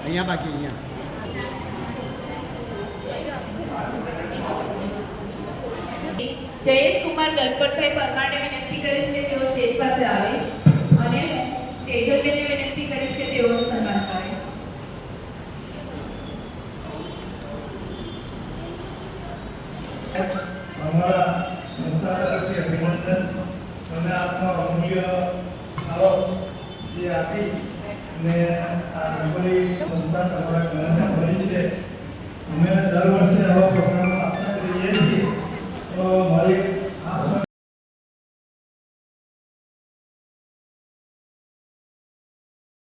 અહીંયા બાકી અહીંયા જયેશ કુમાર ગણપતભાઈ પરમારને વિનંતી કરીશ કે તેઓ સ્ટેજ પાસે આવે અને તેજલબેનને વિનંતી કરીશ કે તેઓનું સન્માન કરે. અમારા સંસ્થા તરફથી અભિનંદન. તમે આપનો અમૂલ્ય ફાળો જે આપી ને આ રંગોળી સંસ્થા તમારા ઘરને ભરી છે. અમે દર વર્ષે આવા